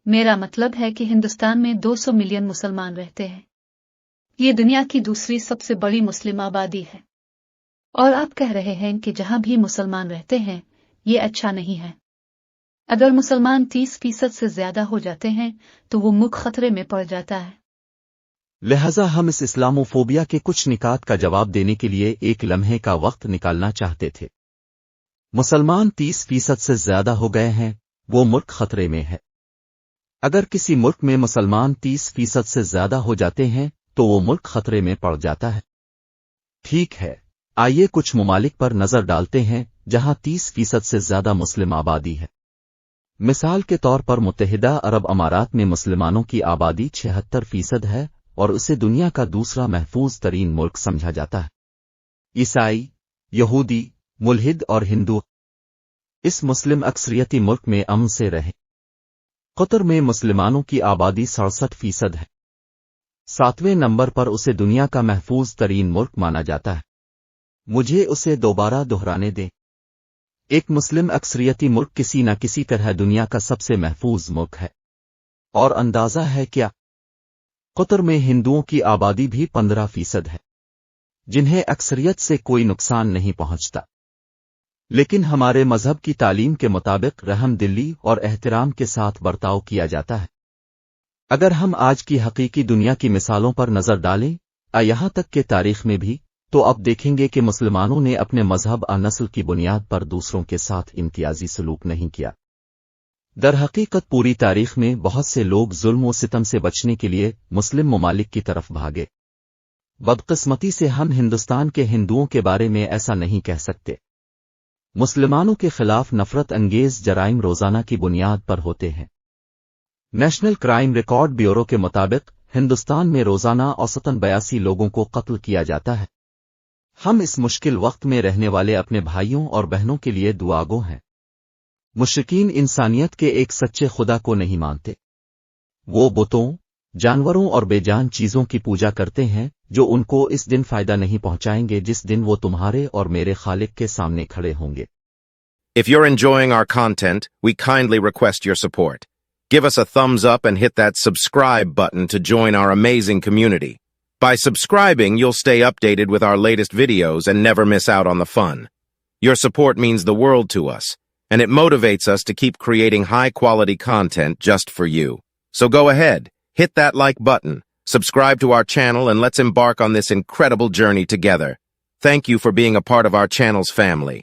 میرا مطلب ہے کہ ہندوستان میں 200 ملین مسلمان رہتے ہیں۔ یہ دنیا کی دوسری سب سے بڑی مسلم آبادی ہے، اور آپ کہہ رہے ہیں کہ جہاں بھی مسلمان رہتے ہیں یہ اچھا نہیں ہے۔ اگر مسلمان 30% سے زیادہ ہو جاتے ہیں تو وہ ملک خطرے میں پڑ جاتا ہے۔ لہذا ہم اس اسلاموفوبیا کے کچھ نکات کا جواب دینے کے لیے ایک لمحے کا وقت نکالنا چاہتے تھے۔ مسلمان 30% سے زیادہ ہو گئے ہیں، وہ ملک خطرے میں ہے۔ اگر کسی ملک میں مسلمان 30% سے زیادہ ہو جاتے ہیں تو وہ ملک خطرے میں پڑ جاتا ہے۔ ٹھیک ہے، آئیے کچھ ممالک پر نظر ڈالتے ہیں جہاں 30% سے زیادہ مسلم آبادی ہے۔ مثال کے طور پر متحدہ عرب امارات میں مسلمانوں کی آبادی 76% ہے اور اسے دنیا کا دوسرا محفوظ ترین ملک سمجھا جاتا ہے۔ عیسائی، یہودی، ملحد اور ہندو اس مسلم اکثریتی ملک میں امن سے رہیں۔ قطر میں مسلمانوں کی آبادی 67% ہے۔ 7ویں نمبر پر اسے دنیا کا محفوظ ترین ملک مانا جاتا ہے۔ مجھے اسے دوبارہ دہرانے دیں۔ ایک مسلم اکثریتی ملک کسی نہ کسی طرح دنیا کا سب سے محفوظ ملک ہے۔ اور اندازہ ہے کیا؟ قطر میں ہندوؤں کی آبادی بھی 15% ہے، جنہیں اکثریت سے کوئی نقصان نہیں پہنچتا۔ لیکن ہمارے مذہب کی تعلیم کے مطابق رحم دلی اور احترام کے ساتھ برتاؤ کیا جاتا ہے۔ اگر ہم آج کی حقیقی دنیا کی مثالوں پر نظر ڈالیں، یہاں تک کہ تاریخ میں بھی، تو اب دیکھیں گے کہ مسلمانوں نے اپنے مذہب اور نسل کی بنیاد پر دوسروں کے ساتھ امتیازی سلوک نہیں کیا۔ در حقیقت پوری تاریخ میں بہت سے لوگ ظلم و ستم سے بچنے کے لیے مسلم ممالک کی طرف بھاگے۔ بدقسمتی سے ہم ہندوستان کے ہندوؤں کے بارے میں ایسا نہیں کہہ سکتے۔ مسلمانوں کے خلاف نفرت انگیز جرائم روزانہ کی بنیاد پر ہوتے ہیں۔ نیشنل کرائم ریکارڈ بیورو کے مطابق ہندوستان میں روزانہ اوسطاً 82 لوگوں کو قتل کیا جاتا ہے۔ ہم اس مشکل وقت میں رہنے والے اپنے بھائیوں اور بہنوں کے لیے دعاگو ہیں۔ مشرکین انسانیت کے ایک سچے خدا کو نہیں مانتے۔ وہ بتوں، جانوروں اور بے جان چیزوں کی پوجا کرتے ہیں جو ان کو اس دن فائدہ نہیں پہنچائیں گے جس دن وہ تمہارے اور میرے خالق کے سامنے کھڑے ہوں گے۔ If you're enjoying our content, we kindly request your support. Give us a thumbs up and hit that subscribe button to join our amazing community. By subscribing, you'll stay updated with our latest videos and never miss out on the fun. Your support means the world to us, and it motivates us to keep creating high-quality content just for you. So go ahead, hit that like button, subscribe to our channel, and let's embark on this incredible journey together. Thank you for being a part of our channel's family.